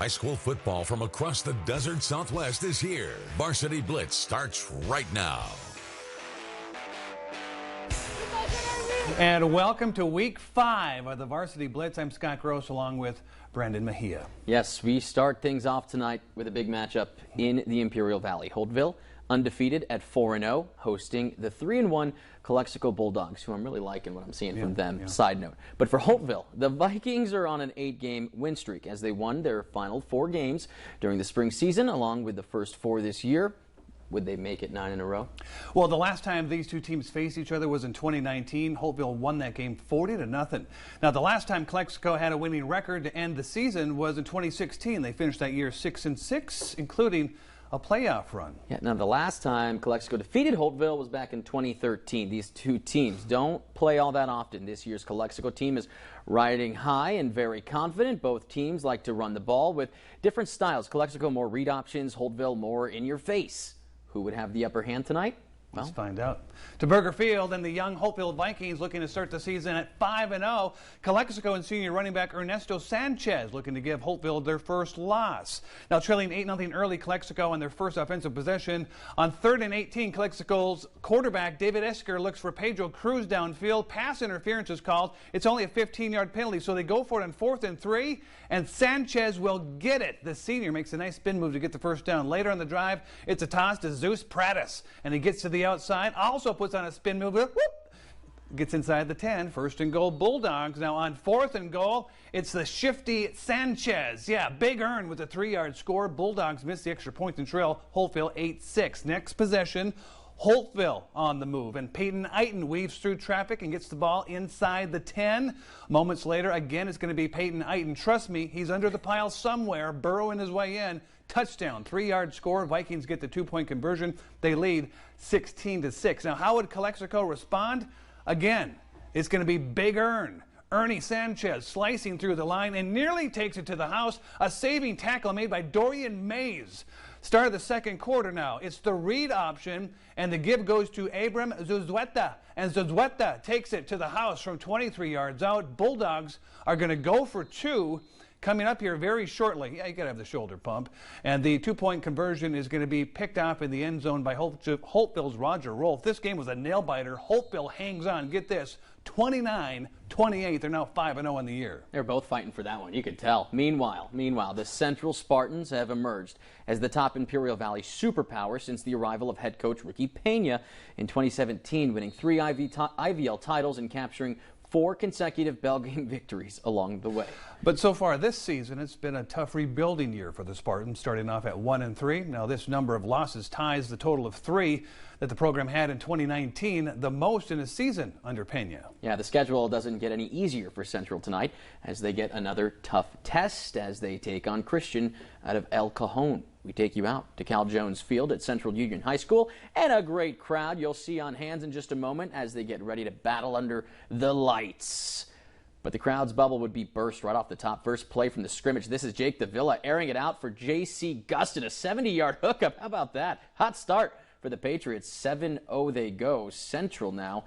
school football from across the desert Southwest is here. Varsity Blitz starts right now. And welcome to Week 5 of the Varsity Blitz. I'm Scott Gross along with Brandon Mejia. Yes, we start things off tonight with a big matchup in the Imperial Valley. Holtville, undefeated at 4-0, hosting the 3-1 Calexico Bulldogs, who I'm really liking what I'm seeing from them. Side note. But for Holtville, the Vikings are on an 8-game win streak as they won their final 4 games during the spring season, along with the first 4 this year. Would they make it 9 in a row? Well, the last time these two teams faced each other was in 2019. Holtville won that game 40-0. Now, the last time Calexico had a winning record to end the season was in 2016. They finished that year 6-6, including a playoff run. Yeah, now the last time Calexico defeated Holtville was back in 2013. These two teams don't play all that often. This year's Calexico team is riding high and very confident. Both teams like to run the ball with different styles. Calexico more read options, Holtville more in your face. Who would have the upper hand tonight? Well, let's find out. To Burger Field and the young Holtville Vikings looking to start the season at 5-0. Calexico and senior running back Ernesto Sanchez looking to give Holtville their first loss. Now trailing 8-0 early, Calexico on their first offensive possession. On 3rd and 18, Calexico's quarterback David Esker looks for Pedro Cruz downfield. Pass interference is called. It's only a 15-yard penalty, so they go for it on 4th and 3, and Sanchez will get it. The senior makes a nice spin move to get the first down. Later on the drive, it's a toss to Zeus Pratis, and he gets to the outside, also puts on a spin move, whoop, gets inside the 10, 1st and goal Bulldogs. Now on 4th and goal, it's the shifty Sanchez. Yeah, big earn with a 3-yard score. Bulldogs miss the extra point and trail Holtville 8-6. Next possession, Holtville on the move, and Peyton Eiton weaves through traffic and gets the ball inside the 10. Moments later, again, it's going to be Peyton Eiton. Trust me, he's under the pile somewhere, burrowing his way in. Touchdown, 3-yard score. Vikings get the 2-point conversion. They lead 16-6. Now, how would Calexico respond? Again, it's going to be big earn. Ernie Sanchez slicing through the line and nearly takes it to the house. A saving tackle made by Dorian Mays. Start of the second quarter now. It's the read option, and the give goes to Abram Zuzueta. And Zuzueta takes it to the house from 23 yards out. Bulldogs are going to go for 2. Coming up here very shortly. Yeah, you got to have the shoulder pump. And the 2-point conversion is going to be picked off in the end zone by Holtville's Roger Rolfe. This game was a nail-biter. Holtville hangs on. Get this, 29-28. They're now 5-0 in the year. They're both fighting for that one. You could tell. Meanwhile, the Central Spartans have emerged as the top Imperial Valley superpower since the arrival of head coach Ricky Pena in 2017, winning 3 IVL titles and capturing 4 consecutive bell game victories along the way. But so far this season, it's been a tough rebuilding year for the Spartans, starting off at 1-3. Now, this number of losses ties the total of 3 that the program had in 2019, the most in a season under Pena. Yeah, the schedule doesn't get any easier for Central tonight as they get another tough test as they take on Christian out of El Cajon. We take you out to Cal Jones Field at Central Union High School, and a great crowd you'll see on hands in just a moment as they get ready to battle under the lights. But the crowd's bubble would be burst right off the top. First play from the scrimmage. This is Jake Davila airing it out for J.C. Gustin. A 70-yard hookup. How about that? Hot start for the Patriots. 7-0 they go. Central now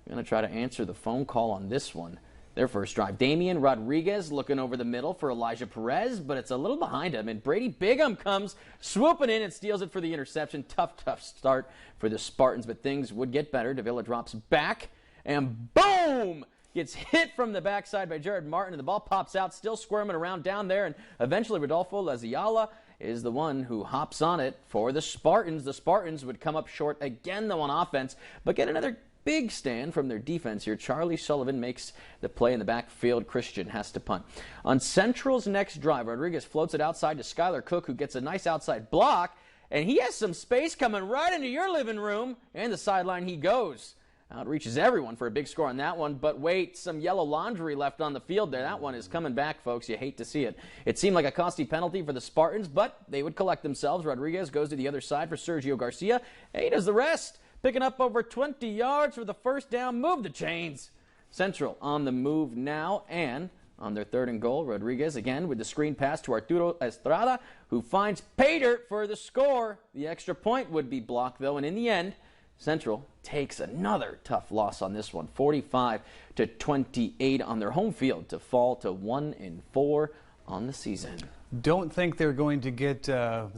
going to try to answer the phone call on this one. Their first drive. Damian Rodriguez looking over the middle for Elijah Perez, but it's a little behind him. And Brady Bigham comes swooping in and steals it for the interception. Tough start for the Spartans, but things would get better. Davila drops back, and boom! Gets hit from the backside by Jared Martin, and the ball pops out, still squirming around down there. And eventually Rodolfo Laziala is the one who hops on it for the Spartans. The Spartans would come up short again, though, on offense, but get another big stand from their defense here. Charlie Sullivan makes the play in the backfield. Christian has to punt. On Central's next drive, Rodriguez floats it outside to Skylar Cook, who gets a nice outside block, and he has some space coming right into your living room, and the sideline he goes. Outreaches everyone for a big score on that one, but wait, some yellow laundry left on the field there. That one is coming back, folks. You hate to see it. It seemed like a costly penalty for the Spartans, but they would collect themselves. Rodriguez goes to the other side for Sergio Garcia, and he does the rest. Picking up over 20 yards for the first down. Move the chains. Central on the move now, and on their 3rd and goal, Rodriguez again with the screen pass to Arturo Estrada, who finds pay dirt for the score. The extra point would be blocked, though, and in the end, Central takes another tough loss on this one, 45-28 on their home field to fall to 1-4 on the season. Don't think they're going to get the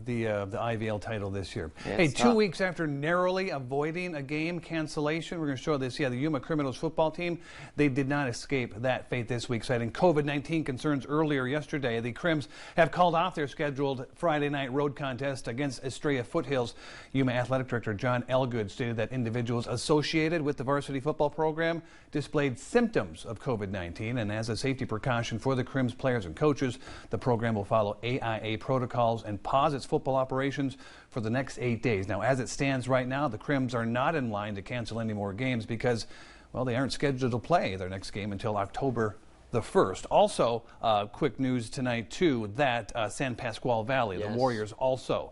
IVL title this year. Yeah, hey, 2 tough. weeks after narrowly avoiding a game cancellation, we're going to show this. Yeah, the Yuma Criminals football team, they did not escape that fate this week, citing COVID-19 concerns earlier yesterday. The Crims have called off their scheduled Friday night road contest against Estrella Foothills. Yuma Athletic Director John Elgood stated that individuals associated with the varsity football program displayed symptoms of COVID-19, and as a safety precaution for the Crims players and coaches, the program will follow AIA protocols and pause its football operations for the next 8 days. Now, as it stands right now, the Crims are not in line to cancel any more games because, well, they aren't scheduled to play their next game until October the 1st. Also, quick news tonight, too, that San Pasqual Valley, the Warriors also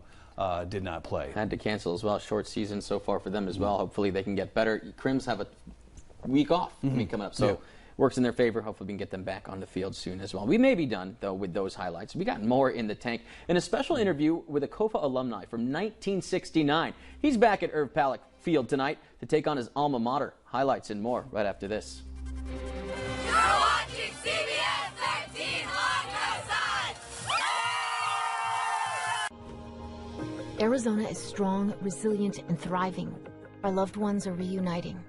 did not play. Had to cancel as well. Short season so far for them as well. Hopefully they can get better. Crims have a week off coming up, so works in their favor. Hopefully we can get them back on the field soon as well. We may be done, though, with those highlights. We got more in the tank. In a special interview with a KOFA alumni from 1969. He's back at Irv Palak Field tonight to take on his alma mater. Highlights and more right after this. You're watching CBS 13 on your side. Arizona is strong, resilient, and thriving. Our loved ones are reuniting.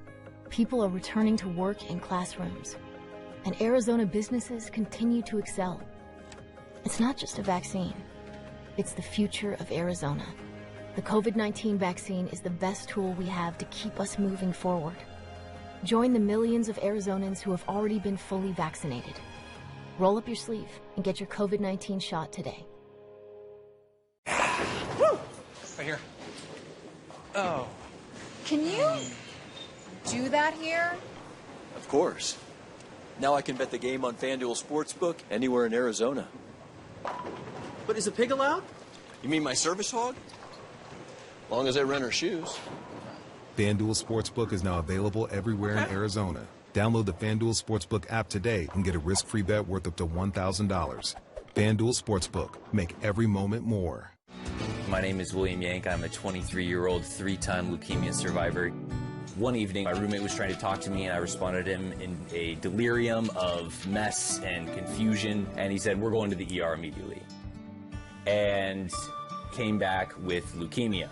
People are returning to work in classrooms. And Arizona businesses continue to excel. It's not just a vaccine. It's the future of Arizona. The COVID-19 vaccine is the best tool we have to keep us moving forward. Join the millions of Arizonans who have already been fully vaccinated. Roll up your sleeve and get your COVID-19 shot today. Woo! Right here. Oh. Can you do that here? Of course. Now I can bet the game on FanDuel Sportsbook anywhere in Arizona. But is a pig allowed? You mean my service hog? Long as I rent her shoes. FanDuel Sportsbook is now available everywhere in Arizona. Download the FanDuel Sportsbook app today and get a risk-free bet worth up to $1,000. FanDuel Sportsbook. Make every moment more. My name is William Yank. I'm a 23-year-old, 3-time leukemia survivor. One evening, my roommate was trying to talk to me, and I responded to him in a delirium of mess and confusion, and he said, "We're going to the ER immediately," and came back with leukemia.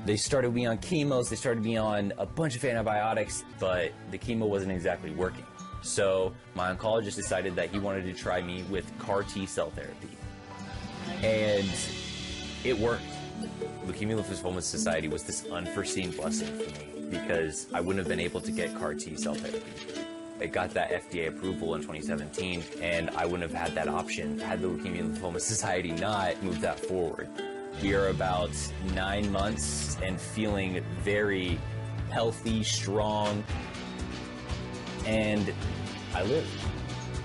They started me on chemos, they started me on a bunch of antibiotics, but the chemo wasn't exactly working. So my oncologist decided that he wanted to try me with CAR T-cell therapy, and it worked. Leukemia Lymphoma Society was this unforeseen blessing for me because I wouldn't have been able to get CAR T-cell therapy. It got that FDA approval in 2017, and I wouldn't have had that option had the Leukemia Lymphoma Society not moved that forward. We are about 9 months and feeling very healthy, strong, and I live.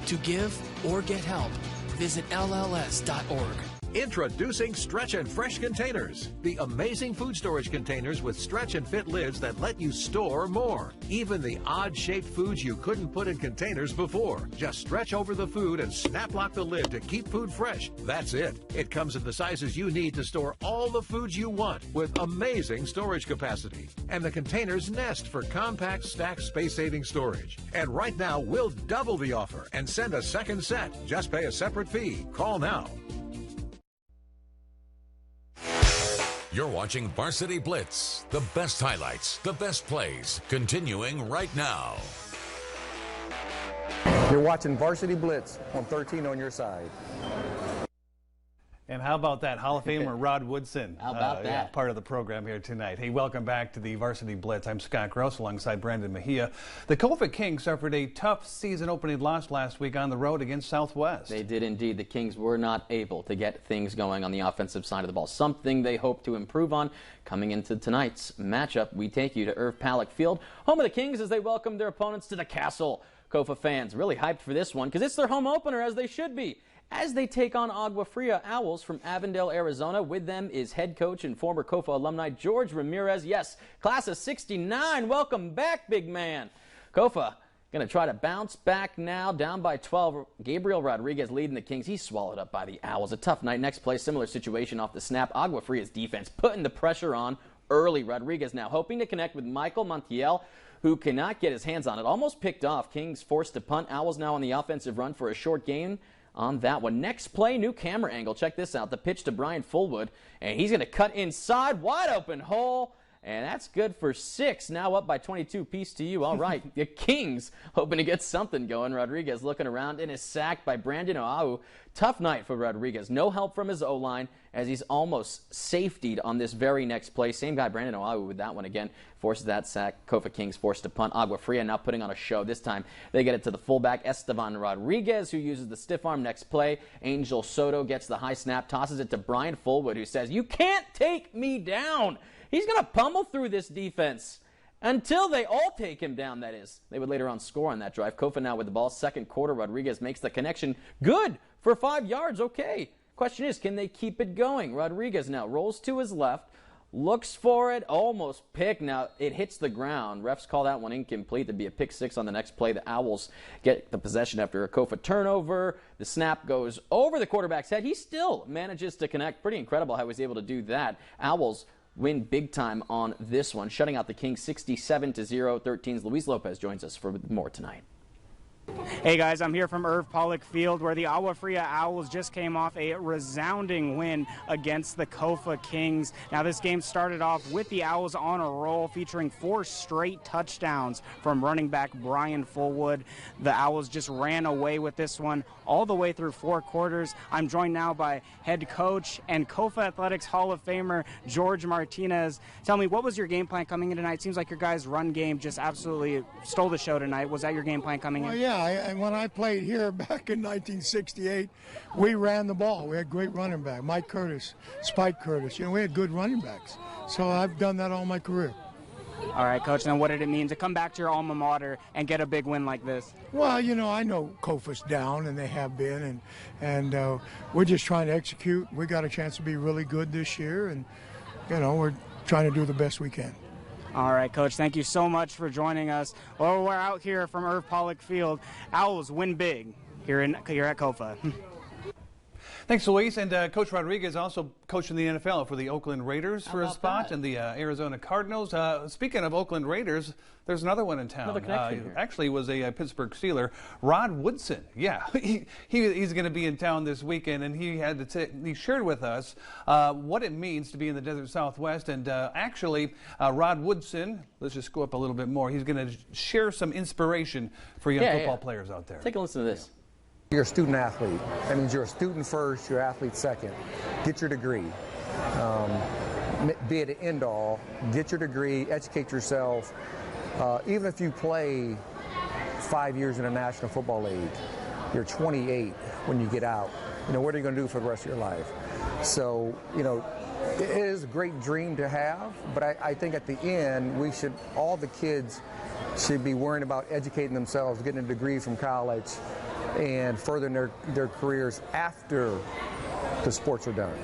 To give or get help, visit LLS.org. Introducing Stretch and Fresh Containers, the amazing food storage containers with stretch and fit lids that let you store more. Even the odd-shaped foods you couldn't put in containers before. Just stretch over the food and snap lock the lid to keep food fresh. That's it. It comes in the sizes you need to store all the foods you want with amazing storage capacity. And the containers nest for compact, stacked, space-saving storage. And right now, we'll double the offer and send a second set. Just pay a separate fee. Call now. You're watching Varsity Blitz. The best highlights, the best plays, continuing right now. You're watching Varsity Blitz on 13 on your side. And how about that? Hall of Famer Rod Woodson. How about that? Yeah, part of the program here tonight. Hey, welcome back to the Varsity Blitz. I'm Scott Gross alongside Brandon Mejia. The KOFA Kings suffered a tough season opening loss last week on the road against Southwest. They did indeed. The Kings were not able to get things going on the offensive side of the ball, something they hope to improve on. Coming into tonight's matchup, we take you to Irv Palak Field, home of the Kings, as they welcome their opponents to the Castle. KOFA fans really hyped for this one because it's their home opener, as they should be, as they take on Agua Fria Owls from Avondale, Arizona. With them is head coach and former KOFA alumni George Ramirez. Yes, class of '69. Welcome back, big man. KOFA going to try to bounce back now, down by 12. Gabriel Rodriguez leading the Kings. He's swallowed up by the Owls. A tough night. Next play, similar situation off the snap. Agua Fria's defense putting the pressure on early. Rodriguez now hoping to connect with Michael Montiel, who cannot get his hands on it. Almost picked off. Kings forced to punt. Owls now on the offensive run for a short gain on that one. Next play, new camera angle. Check this out. The pitch to Brian Fullwood, and he's going to cut inside, wide open hole. And that's good for 6. Now up by 22 piece to you. All right, the Kings hoping to get something going. Rodriguez looking around and is sacked by Brandon Oahu. Tough night for Rodriguez. No help from his O-line as he's almost safetied on this very next play. Same guy, Brandon Oahu, with that one again. Forces that sack. Kofa Kings forced to punt. Agua Fria now putting on a show. This time they get it to the fullback, Estevan Rodriguez, who uses the stiff arm. Next play, Angel Soto gets the high snap, tosses it to Brian Fullwood, who says, "You can't take me down." He's going to pummel through this defense until they all take him down, that is. They would later on score on that drive. Kofa now with the ball. Second quarter, Rodriguez makes the connection. Good for 5 yards. Okay. Question is, can they keep it going? Rodriguez now rolls to his left, looks for it, almost picked. Now it hits the ground. Refs call that one incomplete. There'd be a pick 6 on the next play. The Owls get the possession after a Kofa turnover. The snap goes over the quarterback's head. He still manages to connect. Pretty incredible how he was able to do that. Owls win big time on this one, shutting out the Kings 67-0. 13's Luis Lopez joins us for more tonight. Hey guys, I'm here from Irv Pollock Field where the Agua Fria Owls just came off a resounding win against the Kofa Kings. Now this game started off with the Owls on a roll, featuring 4 straight touchdowns from running back Brian Fullwood. The Owls just ran away with this one all the way through 4 quarters. I'm joined now by head coach and Kofa Athletics Hall of Famer George Martinez. Tell me, what was your game plan coming in tonight? Seems like your guys' run game just absolutely stole the show tonight. Was that your game plan coming in? Well, yeah. When I played here back in 1968, we ran the ball. We had great running back, Mike Curtis, Spike Curtis. You know, we had good running backs. So I've done that all my career. All right, Coach, then what did it mean to come back to your alma mater and get a big win like this? Well, you know, I know Kofa's down, and they have been, and we're just trying to execute. We got a chance to be really good this year, and, you know, we're trying to do the best we can. All right, Coach, thank you so much for joining us. Well, we're out here from Irv Pollock Field. Owls win big here at Kofa. Thanks, Luis. And Coach Rodriguez also coaching the NFL for the Oakland Raiders for a spot, and the Arizona Cardinals. Speaking of Oakland Raiders, there's another one in town. Another connection here. Actually was a Pittsburgh Steeler, Rod Woodson. Yeah, he's going to be in town this weekend, and he shared with us what it means to be in the desert Southwest. And actually, Rod Woodson, let's just go up a little bit more. He's going to share some inspiration for young football players out there. Take a listen to this. You're a student athlete. That means you're a student first, you're an athlete second. Get your degree. Be it an end all, get your degree, educate yourself. Even if you play 5 years in a National Football League, you're 28 when you get out. You know, what are you going to do for the rest of your life? So, you know, it is a great dream to have, but I think at the end, all the kids should be worrying about educating themselves, getting a degree from college, and furthering their careers after the sports are done.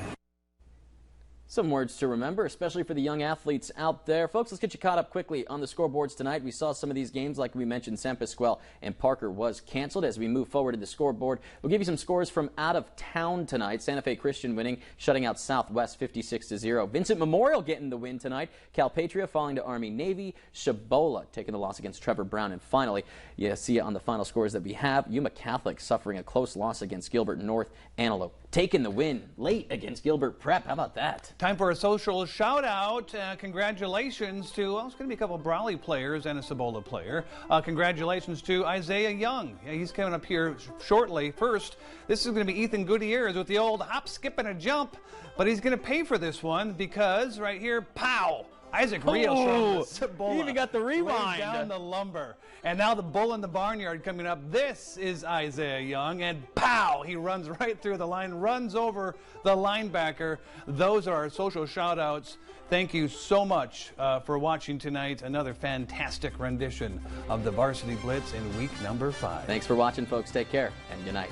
Some words to remember, especially for the young athletes out there. Folks, let's get you caught up quickly on the scoreboards tonight. We saw some of these games, like we mentioned, San Pasqual and Parker was canceled. As we move forward to the scoreboard, we'll give you some scores from out of town tonight. Santa Fe Christian winning, shutting out Southwest 56-0. Vincent Memorial getting the win tonight. Calpatria falling to Army Navy. Shabola taking the loss against Trevor Brown. And finally, you see on the final scores that we have, Yuma Catholic suffering a close loss against Gilbert North. Antelope taking the win late against Gilbert Prep. How about that? Time for a social shout out. Congratulations to, well, it's going to be a couple of Brawley players and a Cibola player. Congratulations to Isaiah Young. Yeah, he's coming up here shortly. First, this is going to be Ethan Gutierrez with the old hop, skip, and a jump, but he's going to pay for this one because right here, pow! Isaac Rios from Cibola. He even got the rewind. Laid down the lumber. And now the bull in the barnyard coming up. This is Isaiah Young, and pow! He runs right through the line, runs over the linebacker. Those are our social shout-outs. Thank you so much for watching tonight. Another fantastic rendition of the Varsity Blitz in week number 5. Thanks for watching, folks. Take care, and good night.